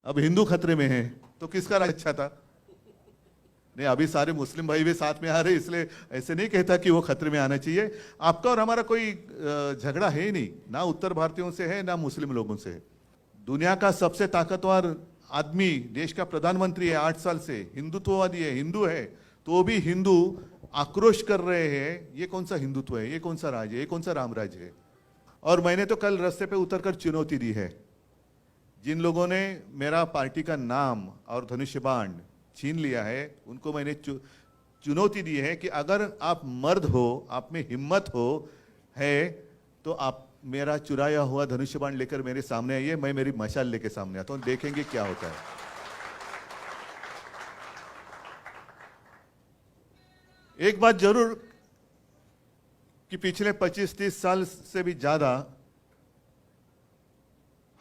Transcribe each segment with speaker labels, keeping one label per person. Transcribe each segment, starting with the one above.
Speaker 1: अब हिंदू खतरे में है, तो किसका राज अच्छा था? नहीं, अभी सारे मुस्लिम भाई भी साथ में आ रहे, इसलिए ऐसे नहीं कहता कि वो खतरे में आना चाहिए। आपका और हमारा कोई झगड़ा है ही नहीं, ना उत्तर भारतीयों से है ना मुस्लिम लोगों से है। दुनिया का सबसे ताकतवर आदमी, देश का प्रधानमंत्री है 8 साल से, हिंदुत्ववादी है, हिंदू है, तो भी हिंदू आक्रोश कर रहे हैं। ये कौन सा हिंदुत्व है? ये कौन सा राज है? ये कौन सा राम राज है? और मैंने तो कल रास्ते पे उतरकर चुनौती दी है, जिन लोगों ने मेरा पार्टी का नाम और धनुष्य बाण छीन लिया है, उनको मैंने चुनौती दी है कि अगर आप मर्द हो, आप में हिम्मत हो है, तो आप मेरा चुराया हुआ धनुष्य बाण लेकर मेरे सामने आइए, मैं मेरी मशाल लेके सामने आता हूं, देखेंगे क्या होता है। एक बात जरूर कि पिछले 25-30 साल से भी ज्यादा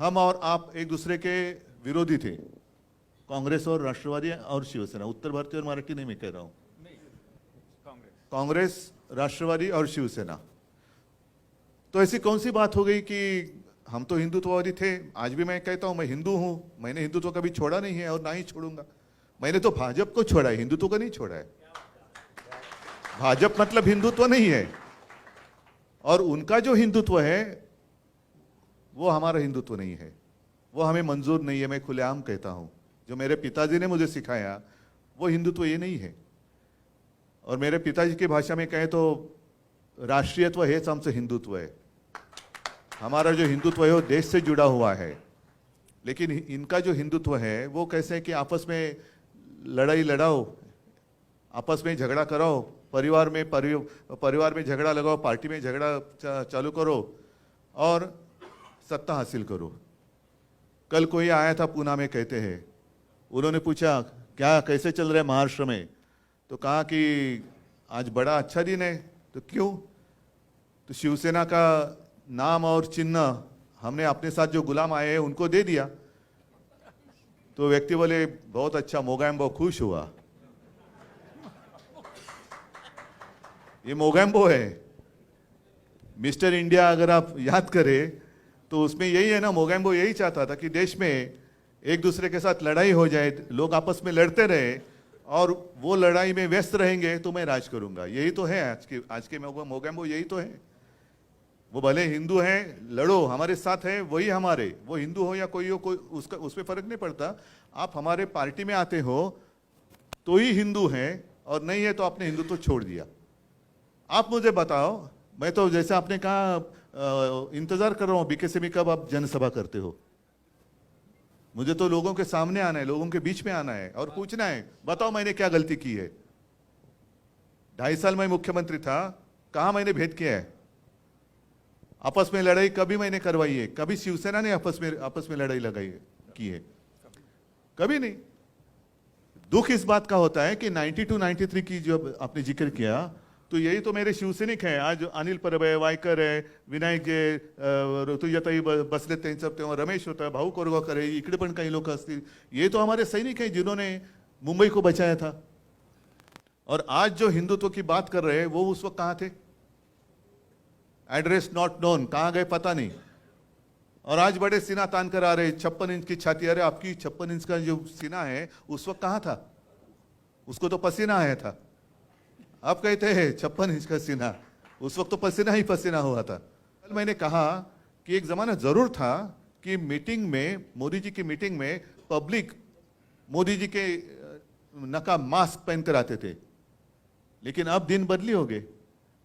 Speaker 1: हम और आप एक दूसरे के विरोधी थे, कांग्रेस और राष्ट्रवादी और शिवसेना। उत्तर भारतीय और मराठी नहीं मैं कह रहा हूं, कांग्रेस, राष्ट्रवादी और शिवसेना। तो ऐसी कौन सी बात हो गई कि हम तो हिंदुत्ववादी थे? आज भी मैं कहता हूं मैं हिंदू हूं, मैंने हिंदुत्व कभी छोड़ा नहीं है और ना ही छोड़ूंगा। मैंने तो भाजपा को छोड़ा है, हिंदुत्व को नहीं छोड़ा है। भाजपा मतलब हिंदुत्व नहीं है, और उनका जो हिंदुत्व है वो हमारा हिंदुत्व नहीं है, वो हमें मंजूर नहीं है। मैं खुलेआम कहता हूं, जो मेरे पिताजी ने मुझे सिखाया वो हिंदुत्व ये नहीं है। और मेरे पिताजी की भाषा में कहें तो राष्ट्रीयत्व है हमसे हिंदुत्व है। हमारा जो हिंदुत्व है वो देश से जुड़ा हुआ है, लेकिन इनका जो हिंदुत्व है वो कैसे है कि आपस में लड़ाई लड़ाओ, आपस में झगड़ा कराओ, परिवार में झगड़ा लगाओ, पार्टी में झगड़ा चालू करो और सत्ता हासिल करो। कल कोई आया था पूना में, कहते हैं, उन्होंने पूछा क्या कैसे चल रहा है महाराष्ट्र में, तो कहा कि आज बड़ा अच्छा दिन है। तो क्यों? तो शिवसेना का नाम और चिन्ह हमने अपने साथ जो गुलाम आए हैं उनको दे दिया। तो व्यक्ति बोले बहुत अच्छा, मोगैम्बो खुश हुआ। ये मोगैम्बो है, मिस्टर इंडिया अगर आप याद करें तो उसमें यही है ना, मोगैम्बो यही चाहता था कि देश में एक दूसरे के साथ लड़ाई हो जाए, लोग आपस में लड़ते रहे और वो लड़ाई में व्यस्त रहेंगे तो मैं राज करूंगा। यही तो है आज के मोगैम्बो, यही तो है। वो भले हिंदू हैं, लड़ो, हमारे साथ है, वही हमारे, वो हिंदू हो या कोई हो, कोई उसका उसमें फर्क नहीं पड़ता। आप हमारे पार्टी में आते हो तो ही हिंदू हैं, और नहीं है तो आपने हिंदुत्व छोड़ दिया। आप मुझे बताओ, मैं तो जैसे आपने कहा इंतजार कर रहा हूं बीकेसी में कब आप जनसभा करते हो। मुझे तो लोगों के सामने आना है, लोगों के बीच में आना है और पूछना है बताओ मैंने क्या गलती की है। 2.5 साल मैं मुख्यमंत्री था, कहां मैंने भेद किया है? आपस में लड़ाई कभी मैंने करवाई है? कभी शिवसेना ने आपस में लड़ाई लगाई है, की है? कभी नहीं। दुख इस बात का होता है कि 92-93 की जो आपने जिक्र किया, तो यही तो मेरे शिवसैनिक हैं। आज अनिल परब है, वायकर है, विनायक जे, ऋतुजाताई बसले त्यांचं, तेव्हा रमेश होता, भाऊ कोरगावकर है, इकडे पण काही लोक असतील। ये तो हमारे सैनिक हैं जिन्होंने मुंबई को बचाया था। और आज जो हिंदुत्व की बात कर रहे हैं वो उस वक्त कहां थे? एड्रेस नॉट नोन, कहां गए पता नहीं। और आज बड़े सीना तान कर आ रहे, 56 इंच की छाती। अरे आपकी 56 इंच का जो सीना है उस वक्त कहां था? उसको तो पसीना आया था। आप कहते हैं 56 इंच का सीना, उस वक्त तो पसीना ही पसीना हुआ था। कल मैंने कहा कि एक जमाना जरूर था कि मीटिंग में, मोदी जी की मीटिंग में पब्लिक मोदी जी के नकाब मास्क पहनकर आते थे, लेकिन अब दिन बदली हो गए।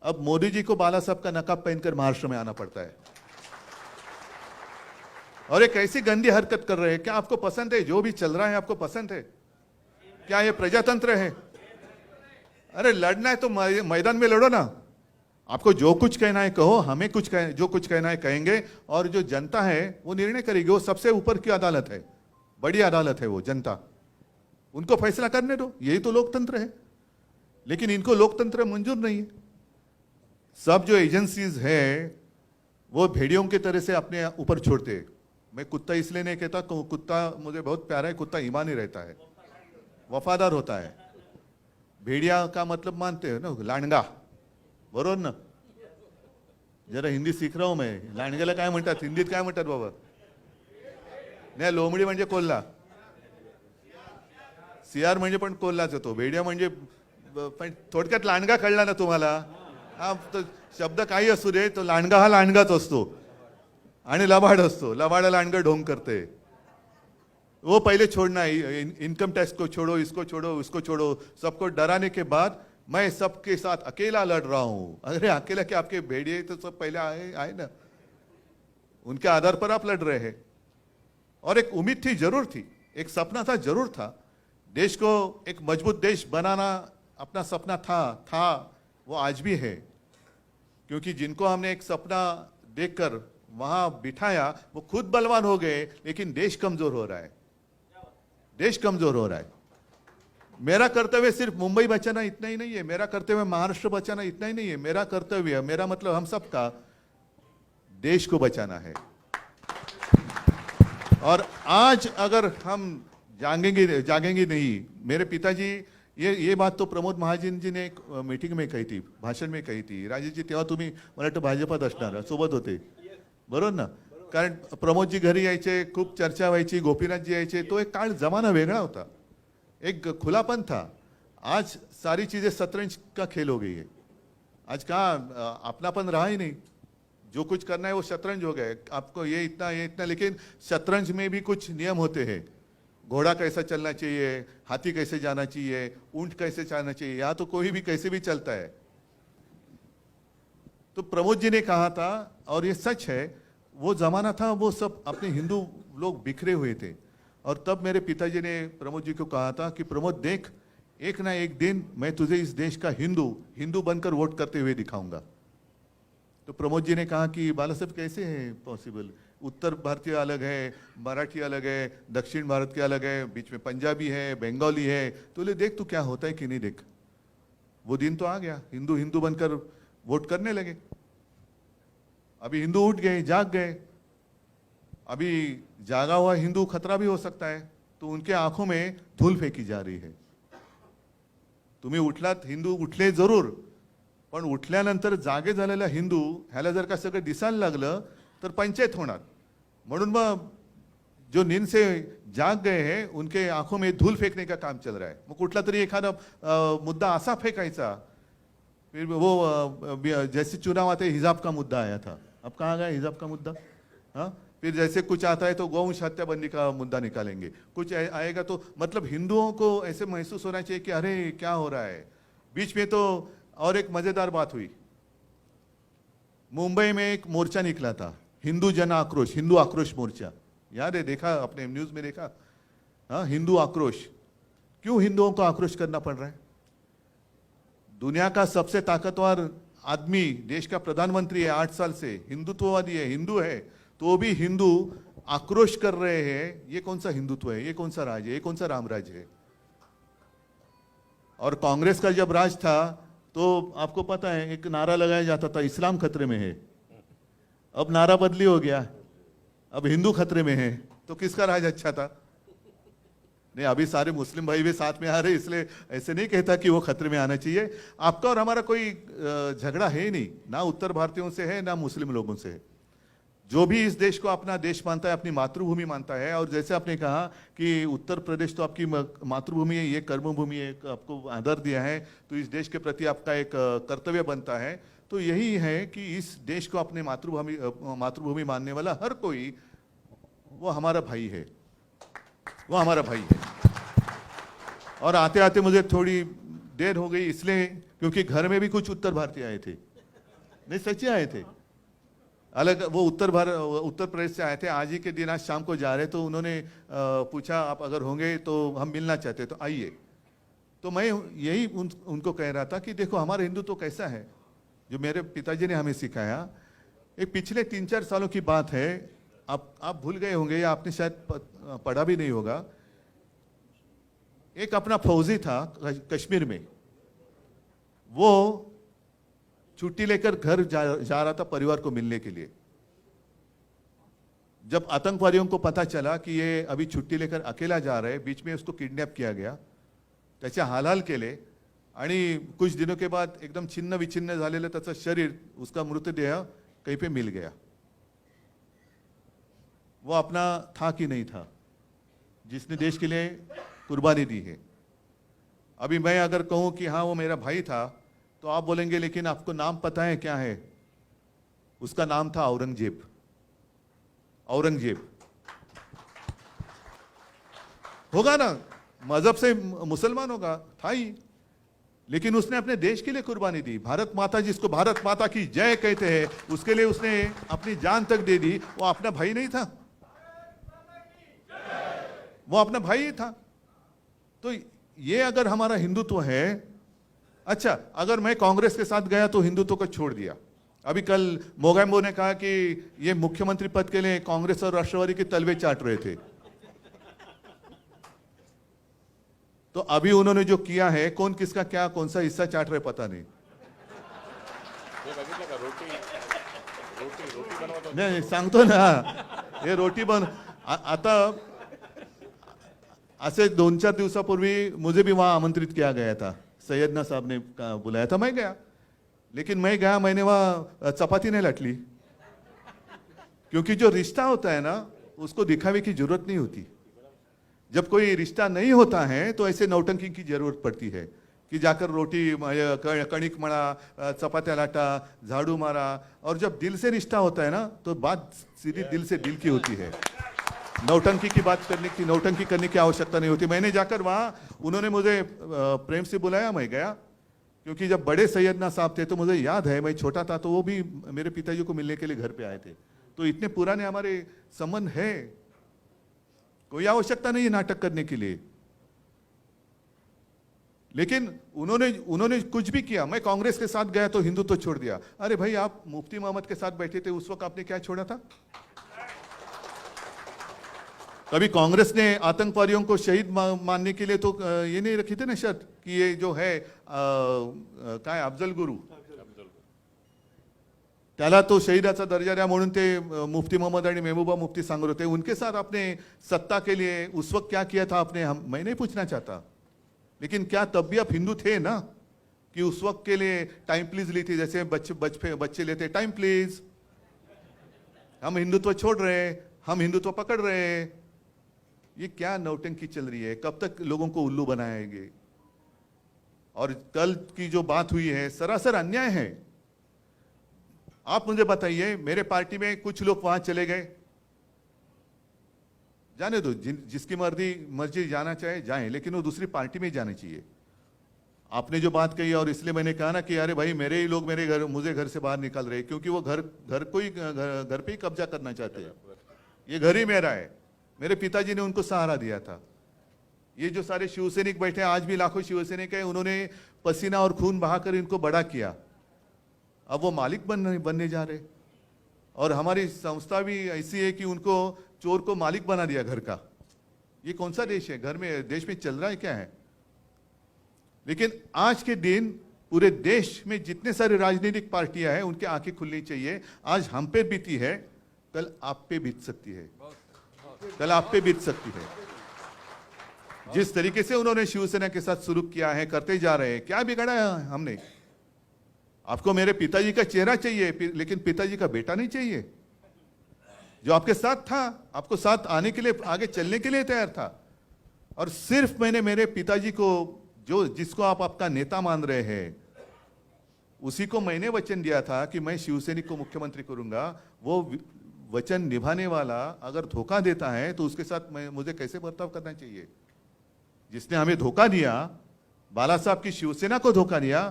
Speaker 1: अब मोदी जी को बाला साहब का नकाब पहनकर महाराष्ट्र में आना पड़ता है। और एक ऐसी गंदी हरकत कर रहे हैं। क्या आपको पसंद है जो भी चल रहा है? आपको पसंद है क्या? ये प्रजातंत्र है? अरे लड़ना है तो मैदान में लड़ो ना। आपको जो कुछ कहना है कहो, हमें जो कुछ कहना है कहेंगे, और जो जनता है वो निर्णय करेगी। वो सबसे ऊपर की अदालत है, बड़ी अदालत है वो जनता, उनको फैसला करने दो। यही तो लोकतंत्र है। लेकिन इनको लोकतंत्र मंजूर नहीं है। सब जो एजेंसीज है वो भेड़ियों की तरह से अपने ऊपर छोड़ते हैं। मैं कुत्ता इसलिए नहीं कहता, कुत्ता मुझे बहुत प्यारा है, कुत्ता ईमानी रहता है, वफादार होता है। भेड़िया का मतलब मानते हो ना, लांडगा, बरोबर ना? जरा हिंदी सीख रहा हूं मैं। लांडग्याला काय म्हणतात हिंदीत? काय म्हणतात बाबा? नाही, लोमडी म्हणजे कोल्हा, CR म्हणजे पण कोल्हाच येतो, भेडिया म्हणजे पण थोडक्यात लांडगा कळला ना तुम्हाला? हा, तो शब्द काही असू दे, तो लांडगा हा लांडगाच असतो आणि लबाड असतो. लबाड लांडगा ढोंग करते. वो पहले छोड़ना है, इनकम टैक्स को छोड़ो, इसको छोड़ो, उसको छोड़ो, सबको डराने के बाद मैं सबके साथ अकेला लड़ रहा हूं। अरे अकेला क्या, आपके भेड़िए तो सब पहले आए आए ना, उनके आधार पर आप लड़ रहे हैं। और एक उम्मीद थी, जरूर थी, एक सपना था, जरूर था, देश को एक मजबूत देश बनाना अपना सपना था, वो आज भी है। क्योंकि जिनको हमने एक सपना देखकर वहां बिठाया वो खुद बलवान हो गए, लेकिन देश कमजोर हो रहा है, देश कमजोर हो रहा है। मेरा कर्तव्य सिर्फ मुंबई बचाना इतना ही नहीं है, मेरा कर्तव्य महाराष्ट्र बचाना इतना ही नहीं है, मेरा कर्तव्य, मेरा मतलब हम सबका देश को बचाना है। और आज अगर हम जागेंगे नहीं, मेरे पिताजी, ये बात तो प्रमोद महाजन जी ने एक मीटिंग में कही थी, भाषण में कही थी। राजेश जी तेव्हा तुम्ही मला वाटतं भाजपात असणार, सोबत होते बरोबर ना? कारण प्रमोदजी घरी यायचे, खूप चर्चा व्हायची, गोपीनाथजी यायचे, तो एक काळ जमाना वेगळा होता, एक खुलापन था। आज सारी चीजें शतरंज का खेल हो गई है। आज कहाँ अपनापन रहा ही नहीं, जो कुछ करना है वो शतरंज हो गया। आपको ये इतना, लेकिन शतरंज में भी कुछ नियम होते हैं। घोड़ा कैसा चलना चाहिए, हाथी कैसे जाना चाहिए, ऊंट कैसे जाना चाहिए, यहाँ तो कोई भी कैसे भी चलता है। तो प्रमोद जी ने कहा था, और ये सच है, वो जमाना था, वो सब अपने हिंदू लोग बिखरे हुए थे। और तब मेरे पिताजी ने प्रमोद जी को कहा था कि प्रमोद देख, एक ना एक दिन मैं तुझे इस देश का हिंदू बनकर वोट करते हुए दिखाऊंगा। तो प्रमोद जी ने कहा कि बाला साहब कैसे है पॉसिबल, उत्तर भारतीय अलग है, मराठी अलग है, दक्षिण भारत के अलग है, बीच में पंजाबी है, बंगाली है, तो ले देख तू क्या होता है कि नहीं देख। वो दिन तो आ गया, हिंदू बनकर वोट करने लगे। अभी हिंदू उठ गए, जाग गए। अभी जागा हुआ हिंदू खतरा भी हो सकता है, तो उनके आंखों में धूल फेंकी जा रही है। तुम्ही उठलात, हिंदू उठले जरूर, पण उठल्यानंतर जागे झालेला हिंदू ह्याला जर का सगळं दिसायला लागलं तर पंचायत होणार। म्हणून मग जो नींद से जाग गए हैं उनके आंखों में धूल फेंकने का काम चल रहा है। मग कुठला तरी एखादा मुद्दा असा फेंकायचा, फिर वो जैसे चुनाव आते हिजाब का मुद्दा आया था, अब कहाँ गया हिजाब का मुद्दा? हाँ, फिर जैसे कुछ आता है तो गौवंश हत्याबंदी का मुद्दा निकालेंगे, कुछ आएगा तो मतलब हिंदुओं को ऐसे महसूस होना चाहिए कि अरे क्या हो रहा है। बीच में तो और एक मजेदार बात हुई, मुंबई में एक मोर्चा निकला था, हिंदू जन आक्रोश, हिंदू आक्रोश मोर्चा, याद है, देखा अपने न्यूज में देखा? हाँ, हिंदू आक्रोश। क्यों हिंदुओं को आक्रोश करना पड़ रहा है? दुनिया का सबसे ताकतवर आदमी, देश का प्रधानमंत्री है 8 साल से, हिंदुत्ववादी है, हिंदू है, तो भी हिंदू आक्रोश कर रहे हैं। ये कौन सा हिंदुत्व है, ये कौन सा राज है, ये कौन सा रामराज है? और कांग्रेस का जब राज था तो आपको पता है एक नारा लगाया जाता था, इस्लाम खतरे में है। अब नारा बदली हो गया, अब हिंदू खतरे में है। तो किसका राज अच्छा था? नहीं, अभी सारे मुस्लिम भाई भी साथ में आ रहे, इसलिए ऐसे नहीं कहता कि वो खतरे में आना चाहिए। आपका और हमारा कोई झगड़ा है ही नहीं, ना उत्तर भारतीयों से है ना मुस्लिम लोगों से है। जो भी इस देश को अपना देश मानता है, अपनी मातृभूमि मानता है, और जैसे आपने कहा कि उत्तर प्रदेश तो आपकी मातृभूमि है, ये कर्मभूमि है, आपको आदर दिया है, तो इस देश के प्रति आपका एक कर्तव्य बनता है। तो यही है कि इस देश को अपने मातृभूमि मानने वाला हर कोई वो हमारा भाई है, वो हमारा भाई है। और आते आते मुझे थोड़ी देर हो गई इसलिए क्योंकि घर में भी कुछ उत्तर भारतीय आए थे, नहीं सच्चे आए थे, अलग, वो उत्तर प्रदेश से आए थे। आज ही के दिन, आज शाम को जा रहे, तो उन्होंने पूछा आप अगर होंगे तो हम मिलना चाहते, तो आइए। तो मैं यही उनको कह रहा था कि देखो हमारा हिंदुत्व कैसा है, जो मेरे पिताजी ने हमें सिखाया। एक पिछले 3-4 सालों की बात है, आप भूल गए होंगे या आपने शायद पढ़ा भी नहीं होगा। एक अपना फौजी था कश्मीर में, वो छुट्टी लेकर घर जा रहा था परिवार को मिलने के लिए। जब आतंकवादियों को पता चला कि ये अभी छुट्टी लेकर अकेला जा रहा है, बीच में उसको किडनैप किया गया, त्याचे हालहाल केले, आणि कुछ दिनों के बाद एकदम छिन्न विछिन्न झालेलं त्याचं शरीर, उसका मृतदेह कहीं पे मिल गया। वो अपना था कि नहीं था, जिसने देश के लिए कुर्बानी दी है। अभी मैं अगर कहूं कि हाँ वो मेरा भाई था, तो आप बोलेंगे लेकिन आपको नाम पता है क्या है? उसका नाम था औरंगजेब। औरंगजेब होगा ना, मजहब से मुसलमान होगा, था ही, लेकिन उसने अपने देश के लिए कुर्बानी दी। भारत माता, जिसको भारत माता की जय कहते हैं, उसके लिए उसने अपनी जान तक दे दी। वो अपना भाई नहीं था, वो अपना भाई ही था। तो ये अगर हमारा हिंदुत्व है, अच्छा अगर मैं कांग्रेस के साथ गया तो हिंदुत्व को छोड़ दिया। अभी कल मोगेम्बो ने कहा कि ये मुख्यमंत्री पद के लिए कांग्रेस और राष्ट्रवादी के तलवे चाट रहे थे। तो अभी उन्होंने जो किया है, कौन किसका क्या कौन सा हिस्सा चाट रहे पता नहीं। नाही सांगतो ना, हे रोटी बन आता ऐसे 2-4 दिवसापूर्वी मुझे भी वहां आमंत्रित किया गया था। सैयदना साहब ने बुलाया था, मैं गया, लेकिन मैं गया, मैंने वहां चपाती नहीं लटली, क्योंकि जो रिश्ता होता है ना, उसको दिखावे की जरूरत नहीं होती। जब कोई रिश्ता नहीं होता है तो ऐसे नौटंकी की जरूरत पड़ती है कि जाकर रोटी कणिक मळा, चपात्या लाटा, झाड़ू मारा। और जब दिल से रिश्ता होता है ना, तो बात सीधी दिल से दिल की होती है। नौटंकी की बात नौटंकी करने की आवश्यकता नहीं होती। मैंने जाकर वहां, उन्होंने मुझे प्रेम से बुलाया, मैं गया, क्योंकि जब बड़े सैयदना साहब थे तो मुझे याद है, मैं छोटा था तो वो भी मेरे पिताजी को मिलने के लिए घर पे आए थे। तो इतने पुराने हमारे संबंध है, कोई आवश्यकता नहीं है नाटक करने के लिए। लेकिन उन्होंने कुछ भी किया। मैं कांग्रेस के साथ गया तो हिंदुत्व छोड़ दिया। अरे भाई, आप मुफ्ती मोहम्मद के साथ बैठे थे, उस वक्त आपने क्या छोड़ा था? कभी कांग्रेस ने आतंकवादियों को शहीद मानने के लिए तो ये नहीं रखी थी ना शर्त कि ये जो है काय अफजल गुरु, त्याला तो शहीदाचा दर्जा द्या म्हणून ते मुफ्ती मोहम्मद आणि महबूबा मुफ्ती सांगत होते। उनके साथ आपने सत्ता के लिए उस वक्त क्या किया था आपने? मैं नहीं पूछना चाहता, लेकिन क्या तब भी आप हिंदू थे ना, कि उस वक्त के लिए टाइम प्लीज ली थी, जैसे बच्चे लेते टाइम प्लीज, हम हिंदुत्व छोड़ रहे हैं, हम हिंदुत्व पकड़ रहे हैं। ये क्या नौटंकी चल रही है? कब तक लोगों को उल्लू बनाएंगे? और कल की जो बात हुई है, सरासर अन्याय है। आप मुझे बताइए, मेरे पार्टी में कुछ लोग वहां चले गए, जाने दो, जिसकी मर्जी जाना चाहे जाए, लेकिन वो दूसरी पार्टी में जानी चाहिए। आपने जो बात कही, और इसलिए मैंने कहा ना कि अरे भाई, मेरे ही लोग मुझे घर से बाहर निकाल रहे, क्योंकि वो घर पे ही कब्जा करना चाहते हैं। ये घर ही मेरा है, मेरे पिताजी ने उनको सहारा दिया था। ये जो सारे शिवसैनिक बैठे हैं, आज भी लाखों शिवसैनिक हैं, उन्होंने पसीना और खून बहाकर इनको बड़ा किया। अब वो मालिक बनने जा रहे। और हमारी संस्था भी ऐसी है कि उनको चोर को मालिक बना दिया घर का। ये कौन सा देश है? देश में चल रहा है क्या है? लेकिन आज के दिन पूरे देश में जितने सारे राजनीतिक पार्टियां हैं, उनकी आंखें खुलनी चाहिए। आज हम पे बीती है, कल आप पे बीत सकती है, कल आप पे बीत सकती है। जिस तरीके से उन्होंने शिवसेना के साथ शुरू किया है, करते जा रहे हैं, क्या बिगाड़ा है हमने? आपको मेरे पिताजी का चेहरा चाहिए, लेकिन पिताजी का बेटा नहीं चाहिए, जो आपके साथ था, आपको साथ आने के लिए, आगे चलने के लिए तैयार था। और सिर्फ मैंने मेरे पिताजी को, जिसको आप आपका नेता मान रहे हैं, उसी को मैंने वचन दिया था कि मैं शिवसैनिक को मुख्यमंत्री करूंगा। वो वचन निभाने वाला अगर धोखा देता है तो उसके साथ मुझे कैसे बर्ताव करना चाहिए? जिसने हमें धोखा दिया, बाला साहब की शिवसेना को धोखा दिया,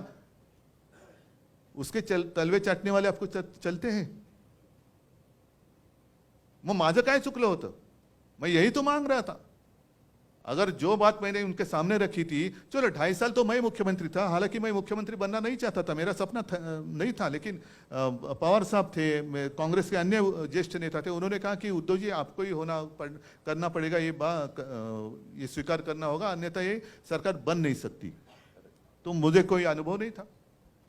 Speaker 1: उसके तलवे चाटने वाले आपको चलते हैं। मग माझं काय चुकलं होतं? मैं यही तो मांग रहा था। अगर जो बात मैंने उनके सामने रखी थी, चलो 2.5 साल तो मैं मुख्यमंत्री था, हालांकि मैं मुख्यमंत्री बनना नहीं चाहता था, मेरा सपना नहीं था, लेकिन पवार साहब थे, कांग्रेस के अन्य ज्येष्ठ नेता थे, उन्होंने कहा कि उद्धव जी आपको ही करना पड़ेगा, ये स्वीकार करना होगा, अन्यथा ये सरकार बन नहीं सकती। तो मुझे कोई अनुभव नहीं था,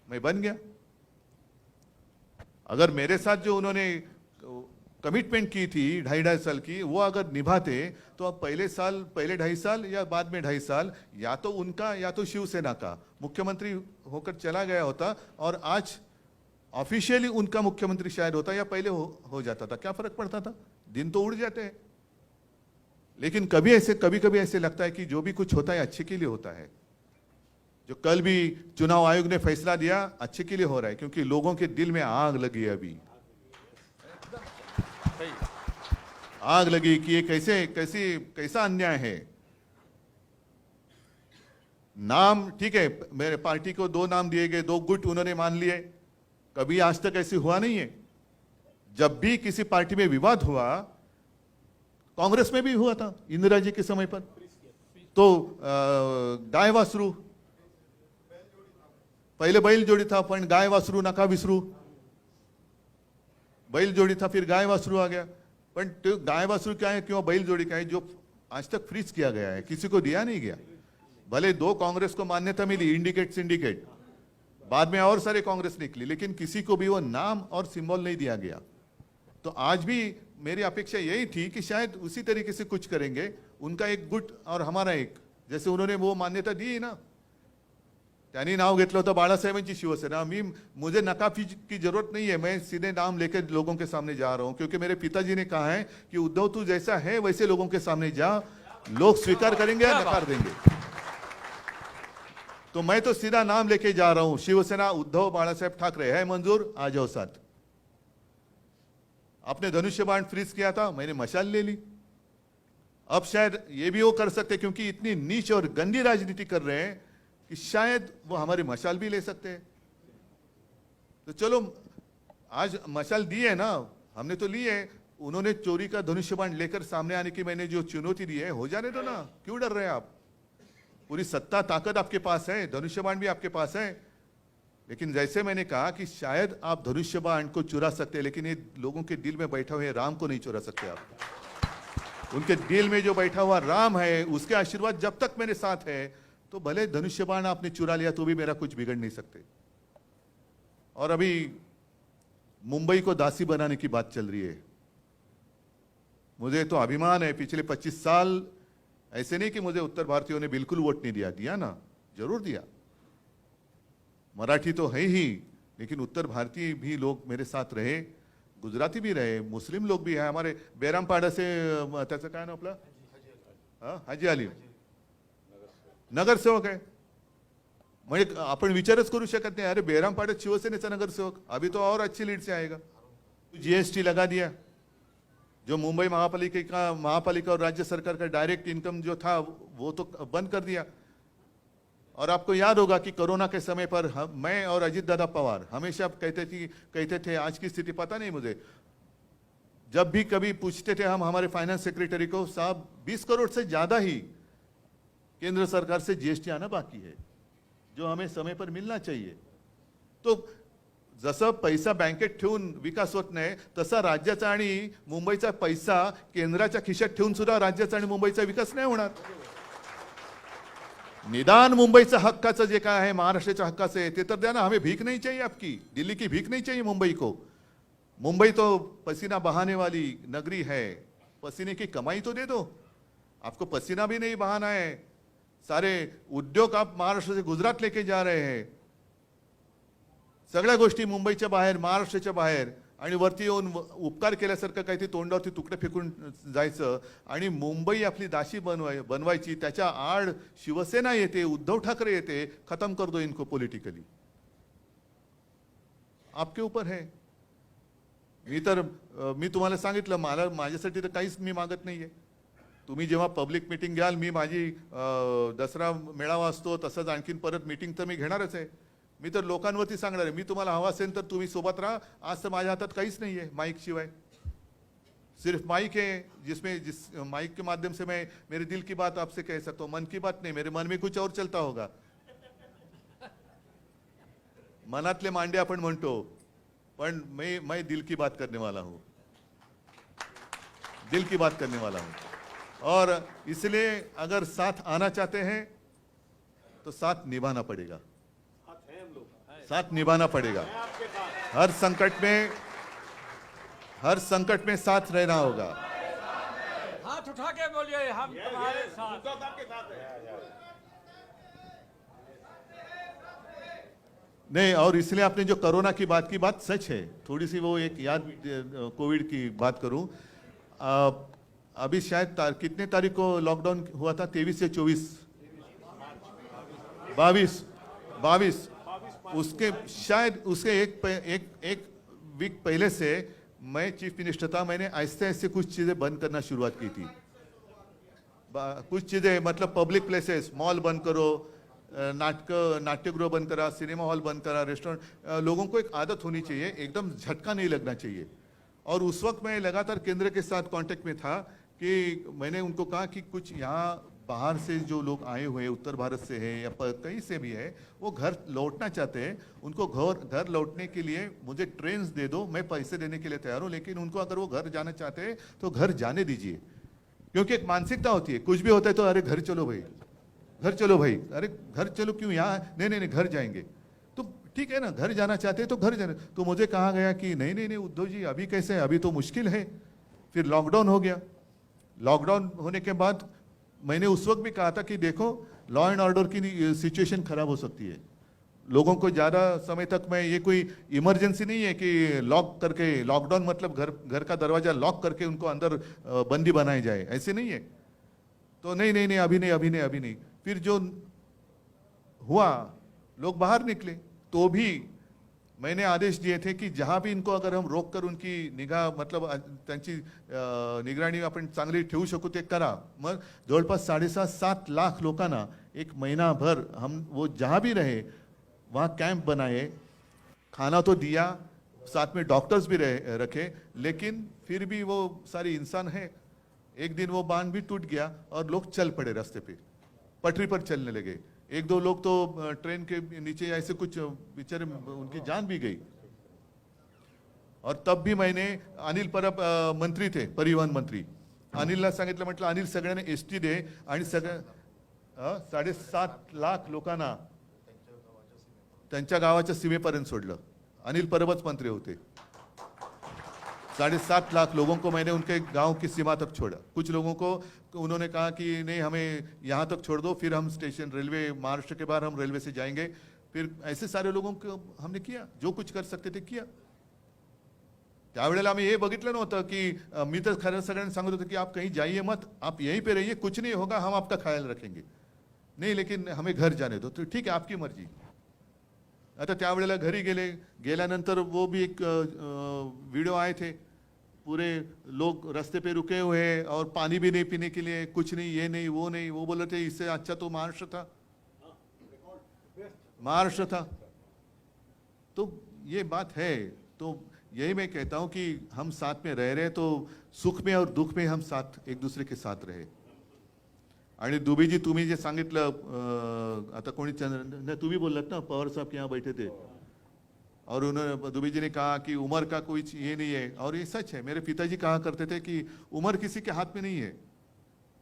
Speaker 1: मैं बन गया। अगर मेरे साथ जो उन्होंने कमिटमेंट की थी 2.5 साल की, वो अगर निभाते तो अब पहले 2.5 साल या बाद में 2.5 साल, या तो उनका या तो शिवसेना का मुख्यमंत्री होकर चला गया होता, और आज ऑफिशियली उनका मुख्यमंत्री शायद होता, या पहले हो जाता था। क्या फर्क पड़ता था? दिन तो उड़ जाते हैं। लेकिन कभी कभी ऐसे लगता है कि जो भी कुछ होता है अच्छे के लिए होता है। जो कल भी चुनाव आयोग ने फैसला दिया अच्छे के लिए हो रहा है, क्योंकि लोगों के दिल में आग लगी है अभी, आग लगी कि ये कैसा अन्याय है। नाम ठीक है, मेरे पार्टी को 2 नाम दिए गए, 2 गुट उन्होंने मान लिए, कभी आज तक ऐसे हुआ नहीं है। जब भी किसी पार्टी में विवाद हुआ, कांग्रेस में भी हुआ था इंदिरा जी के समय पर, तो गाय वासरू, पहले बैल जोड़ी था, पण गाय वासरू नका विसरू, बैल जोड़ी था फिर गाय वासरू आ गया, पण तो गाय वासरू क्या है क्यों बैल जोड़ी क्या है, जो आज तक फ्रीज किया गया है, किसी को दिया नहीं गया। भले 2 कांग्रेस को मान्यता मिली, इंडिकेट सिंडिकेट, बाद में और सारे कांग्रेस निकली, लेकिन किसी को भी वो नाम और सिंबल नहीं दिया गया। तो आज भी मेरी अपेक्षा यही थी कि शायद उसी तरीके से कुछ करेंगे, उनका एक गुट और हमारा एक, जैसे उन्होंने वो मान्यता दी ना, त्यांनी नाव घेतलं होतं बाळासाहेबांची शिवसेना। मुझे नकाफी की जरूरत नहीं है, मैं सीधे नाम लेकर लोगों के सामने जा रहा हूं, क्योंकि मेरे पिताजी ने कहा है कि उद्धव तू जैसा है वैसे लोगों के सामने जा, लोग स्वीकार करेंगे या नकार देंगे। तो मैं तो सीधा नाम लेके जा रहा हूं, शिवसेना उद्धव बाळासाहेब ठाकरे है मंजूर, आ जाओ साथ। आपने धनुष्य बाण फ्रीज किया था, मैंने मशाल ले ली। अब शायद ये भी वो कर सकते, क्योंकि इतनी नीच और गंदी राजनीति कर रहे हैं कि शायद वो हमारी मशाल भी ले सकते हैं। तो चलो, आज मशाल दी है ना, हमने तो ली है, उन्होंने चोरी का धनुष्य बाण लेकर सामने आने की मैंने जो चुनौती दी है, हो जाने दो ना, क्यों डर रहे हैं आप? पूरी सत्ता ताकत आपके पास है, धनुष्य बाण भी आपके पास है। लेकिन जैसे मैंने कहा कि शायद आप धनुष्य बाण को चुरा सकते हैं, लेकिन ये लोगों के दिल में बैठा हुए राम को नहीं चुरा सकते आप। उनके दिल में जो बैठा हुआ राम है, उसके आशीर्वाद जब तक मेरे साथ है, तो भले धनुष्य बाण आपने चुरा लिया तो भी मेरा कुछ बिगड़ नहीं सकते। और अभी मुंबई को दासी बनाने की बात चल रही है। मुझे तो अभिमान है, पिछले 25 साल ऐसे नहीं कि मुझे उत्तर भारतीयों ने बिल्कुल वोट नहीं दिया, दिया ना, जरूर दिया। मराठी तो है ही, लेकिन उत्तर भारतीय भी लोग मेरे साथ रहे, गुजराती भी रहे, मुस्लिम लोग भी हैं। हमारे बेरामपाड़ा से त्याचं काय नाव आपलं, हाजी अली नगरसेवक आहे। म्हणजे आपण विचारच करू शकत नहीं, अरे बेरामपाड़ा शिवसेनेचा नगरसेवक, अभी तो और अच्छी लीड से आएगा। जीएसटी लगा दिया, जो मुंबई महापालिका और राज्य सरकार का डायरेक्ट इनकम जो था वो तो बंद कर दिया। और आपको याद होगा कि कोरोना के समय पर मैं और अजीत दादा पवार हमेशा कहते थे, आज की स्थिति पता नहीं मुझे, जब भी कभी पूछते थे हम हमारे फाइनेंस सेक्रेटरी को, साहब 20 करोड़ से ज्यादा ही केंद्र सरकार से जीएसटी आना बाकी है, जो हमें समय पर मिलना चाहिए। तो जसं पैसा बँकेत ठेवून विकास होत नाही, तसा राज्याचा आणि मुंबईचा पैसा केंद्राच्या खिशात ठेवून सुद्धा राज्याचा आणि मुंबईचा विकास नाही होणार। निदान मुंबईचा हक्काचं जे काय आहे, महाराष्ट्राच्या हक्काचं आहे ते तर द्या ना, हमें भीख नहीं चाहिए आपकी, दिल्ली की भीख नहीं चाहिए मुंबई को। मुंबई तो पसीना बहाने वाली नगरी है, पसीने की कमाई तो दे दो, आपको पसीना भी नहीं बहाना है। सारे उद्योग आप महाराष्ट्र से गुजरात लेके जा रहे हैं, सगळ्या गोष्टी मुंबईच्या बाहेर, महाराष्ट्राच्या बाहेर, आणि वरती येऊन उपकार केल्यासारखं काही ते तोंडावरती तुकडे फेकून जायचं आणि मुंबई आपली दासी बनवायची। त्याच्या आड शिवसेना येते, उद्धव ठाकरे येते, खत्म कर दो इनको पॉलिटिकली, आपके ऊपर है। मी तुम्हाला सांगितलं, मला माझ्यासाठी तर काहीच मी मागत नाहीये। तुम्ही जेव्हा पब्लिक मीटिंग घ्याल, मी माझी दसरा मेळावा असतो तसंच आणखीन परत मीटिंग तर मी घेणारच आहे। मी तर लोकांवरती सांगणार आहे, मी तुम्हाला हवा असेल तर तुम्ही सोबत राहा। आज तर माझ्या हातात काहीच नाही आहे माइक शिवाय, सिर्फ माइक है जिस माइक के माध्यम से मैं मेरे दिल की बात आपसे कह सकता हूँ। मन की बात नहीं, मेरे मन में कुछ और चलता होगा। मनातले मांडे आपण म्हणतो, पण मैं दिल की बात करने वाला हूँ, दिल की बात करने वाला हूँ। और इसलिए अगर साथ आना चाहते हैं तो साथ निभाना पड़ेगा, साथ निभाना पड़ेगा। हर संकट में साथ रहना होगा।
Speaker 2: हाथ उठा के बोलिए, हम तुम्हारे साथ हैं।
Speaker 1: नहीं, और इसलिए आपने जो कोरोना की बात सच है। थोड़ी सी वो एक याद कोविड की बात करूं, अभी शायद कितने तारीख को लॉकडाउन हुआ था, 23 से 24, 22 22 उसके शायद उसके एक वीक पहले से मैं चीफ मिनिस्टर था, मैंने ऐसे ऐसे कुछ चीजें बंद करना शुरुआत की थी। कुछ चीजें मतलब पब्लिक प्लेसेस, मॉल बंद करो, नाट्यगृह बंद करा, सिनेमा हॉल बंद करा, रेस्टोरेंट। लोगों को एक आदत होनी चाहिए, एकदम झटका नहीं लगना चाहिए। और उस वक्त मैं लगातार केंद्र के साथ कांटेक्ट में था कि मैंने उनको कहा कि कुछ यहाँ बाहर से जो लोग आए हुए हैं, उत्तर भारत से हैं या कहीं से भी है, वो घर लौटना चाहते हैं। उनको घर लौटने के लिए मुझे ट्रेन्स दे दो, मैं पैसे देने के लिए तैयार हूँ, लेकिन उनको अगर वो घर जाना चाहते हैं तो घर जाने दीजिए। क्योंकि एक मानसिकता होती है, कुछ भी होता है तो अरे घर चलो भाई, घर चलो भाई, अरे घर चलो क्यों, यहाँ नहीं नहीं नहीं घर जाएंगे। तो ठीक है ना, घर जाना चाहते हैं तो घर जाने। तो मुझे कहा गया कि नहीं नहीं नहीं उद्धव जी, अभी कैसे, अभी तो मुश्किल है। फिर लॉकडाउन हो गया। लॉकडाउन होने के बाद मैंने उस वक्त भी कहा था कि देखो लॉ एंड ऑर्डर की सिचुएशन खराब हो सकती है। लोगों को ज़्यादा समय तक मैं, ये कोई इमरजेंसी नहीं है कि लॉक करके, लॉकडाउन मतलब घर का दरवाजा लॉक करके उनको अंदर बंदी बनाए जाए, ऐसे नहीं है। तो नहीं नहीं नहीं अभी नहीं अभी नहीं अभी नहीं। फिर जो हुआ, लोग बाहर निकले, तो भी मैंने आदेश दिए थे की जहां भी इनको अगर हम रोक कर उनकी निगाह मतलब त्यांची निगराणी आपण चांगली ठेवू शकू ते करा। मग जवळपास 7.5 लाख लोकांना एक महीनाभर हम वो जहां भी रहे वहाँ कैंप बनाए, खाना तो दिया, साथ में डॉक्टर्स भी रखे, लेकिन फिर भी वो सारे इंसान है। एक दिन वो बांध भी टूट गया और लोग चल पड़े रास्ते पे, पटरी पर चलने लगे। एक दो लोग तो ट्रेन के नीचे ऐसे कुछ बेचारे, उनकी जान भी गई। और तब भी मैंने, अनिल परब मंत्री थे, परिवहन मंत्री, अनिलला सांगितलं, म्हटलं अनिल सगळ्यांना एसटी दे आणि सगळ्या 7.5 लाख लोकांना त्यांच्या गावाच्या सीमेपर्यंत सोडलं। अनिल परबच मंत्री होते। 7.5 लाख लोगों को मैंने उनके गांव की सीमा तक छोड़ा। कुछ लोगों को उन्होंने कहा कि नहीं हमें यहाँ तक छोड़ दो, फिर हम स्टेशन रेलवे, महाराष्ट्र के बाहर हम रेलवे से जाएंगे। फिर ऐसे सारे लोगों को हमने किया, जो कुछ कर सकते थे किया। त्यावेळेला आम्ही हे बघितलं नव्हतं की मी तर खरं सगळ्यांना सांगत होतो की आप कहीं जाइए मत, आप यहीं पे रहिए, कुछ नहीं होगा, हम आपका ख्याल रखेंगे। नहीं लेकिन हमें घर जाने दो। तो ठीक है, आपकी मर्जी। आता त्यावेळेला घरी गेल्यानंतर वो भी एक वीडियो आए थे, पूरे लोग रास्ते पे रुके हुए हैं और पानी भी नहीं पीने के लिए, कुछ नहीं, ये नहीं वो नहीं। वो बोले थे इससे अच्छा तो महाराष्ट्र था, महाराष्ट्र था। तो ये बात है। तो यही मैं कहता हूं कि हम साथ में रह रहे तो सुख में और दुख में हम साथ एक दूसरे के साथ रहे। आणि दुबेजी तुम्ही जे सांगितलं, आता कोणी तुम्ही बोललात ना, पवार साहब के यहाँ बैठे थे और उन्होंने, दुबे जी ने कहा कि उम्र का कोई ये नहीं है, और ये सच है। मेरे पिताजी कहा करते थे कि उम्र किसी के हाथ में नहीं है।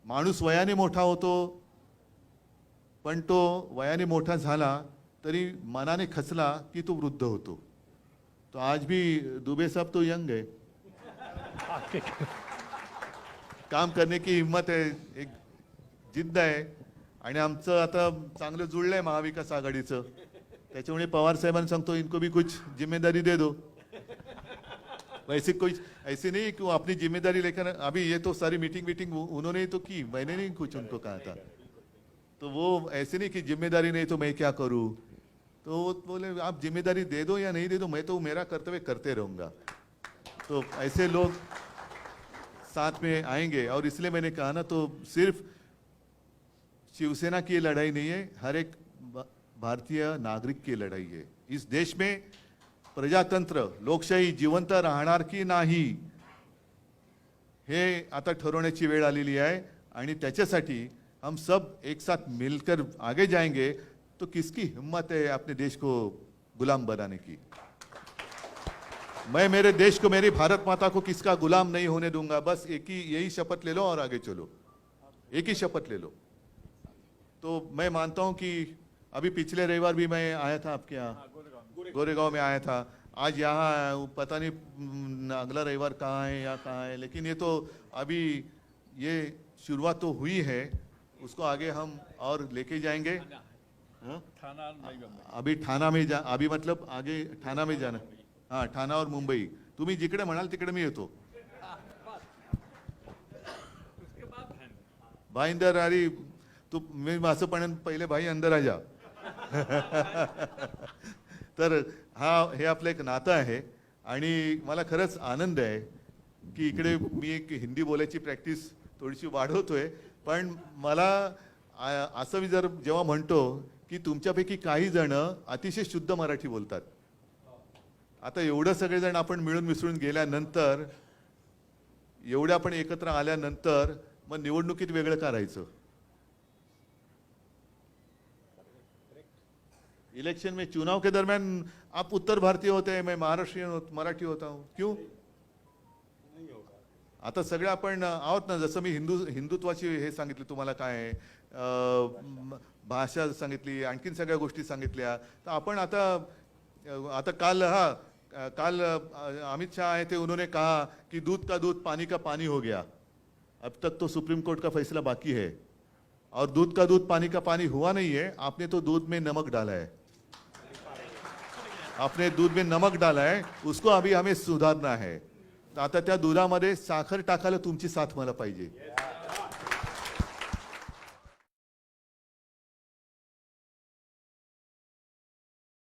Speaker 1: माणूस वयाने मोठा होतो, पण तो वयाने मोठा झाला तरी मनाने खचला की तो वृद्ध होतो। तो आज भी दुबे साहब तो यंग है, काम करने की हिम्मत है, एक जिद्द आहे। आणि आमचं आता चांगलं जुळलंय महाविकास आघाडीचं, त्याच्यामुळे पवार साहेबांना सांगतो इनको भी कुछ जिम्मेदारी दे दो। वैसे कोई ऐसे नहीं कि वो अपनी जिम्मेदारी लेकर, अभी ये तो सारी मीटिंग उन्होंने तो की, मैंने नहीं कुछ उनको कहा था। तो वो ऐसे नहीं कि जिम्मेदारी नहीं तो मैं क्या करूं। तो वो बोले आप जिम्मेदारी दे दो या नहीं दे दो, मैं तो मेरा कर्तव्य करते रहूंगा। तो ऐसे लोग साथ में आएंगे। और इसलिए मैंने कहा ना, तो सिर्फ शिवसेना की लड़ाई नहीं है, हर एक भारतीय नागरिक की लड़ाई है। इस देश में प्रजातंत्र, लोकशाही जिवंत राहणार की नाही हे आता ठरवण्याची वेळ आलेली आहे। आणि त्याच्यासाठी हम सब एक साथ मिलकर आगे जाएंगे तो किसकी हिम्मत है अपने देश को गुलाम बनाने की। मैं मेरे देश को, मेरी भारत माता को किसका गुलाम नहीं होने दूंगा। बस एक ही यही शपथ ले लो और आगे चलो, एक ही शपथ ले लो। तो मैं मानता हूं कि अभी पिछले रविवार भी मैं आया था आपके यहाँ, गोरेगांव में आया था। आज यहाँ पता नहीं अगला रविवार कहाँ है या कहाँ है, लेकिन ये तो अभी ये शुरुआत तो हुई है, उसको आगे हम और लेके जाएंगे। अभी ठाणा में अभी मतलब आगे ठाणा में जाना। हाँ, ठाणा और मुंबई, तुम्ही जिकडे म्हणाल तिकडे मी येतो। भाई अंदर, अरे तू, मी असं पण पहिले भाई अंदर आ जा। तर हे आपलं एक नातं आहे आणि मला खरंच आनंद आहे की इकडे मी एक हिंदी बोलायची प्रॅक्टिस थोडीशी वाढवतोय, पण मला असं मी जर जेव्हा म्हणतो की तुमच्यापैकी काही जण अतिशय शुद्ध मराठी बोलतात, आता एवढं सगळेजण आपण मिळून मिसळून गेल्यानंतर, एवढे आपण एकत्र आल्यानंतर मग निवडणुकीत वेगळं करायचं? इलेक्शन में, चुनाव के दरमियान आप उत्तर भारतीय होते हैं, मैं महाराष्ट्रीयन मराठी होता हूँ, क्यों? आता सगळे आपण आहोत ना, जसं मी हिंदुत्वाची हे सांगितले तुम्हाला काय आहे, भाषा सांगितली, आणखीन सगळ्या गोष्टी सांगितल्या, तर आपण आता काल अमित शाह आए थे, उन्होंने कहा कि दूध का दूध पानी का पानी हो गया, अब तक तो सुप्रीम कोर्ट का फैसला बाकी है, और दूध का दूध पानी का पानी हुआ नहीं है, आपने तो दूध में नमक डाला है, आपने दूध में नमक डाला है, उसको अभी हमें सुधारना है. तर आता त्या दुधामध्ये साखर टाकायला तुमची साथ मला पाहिजे.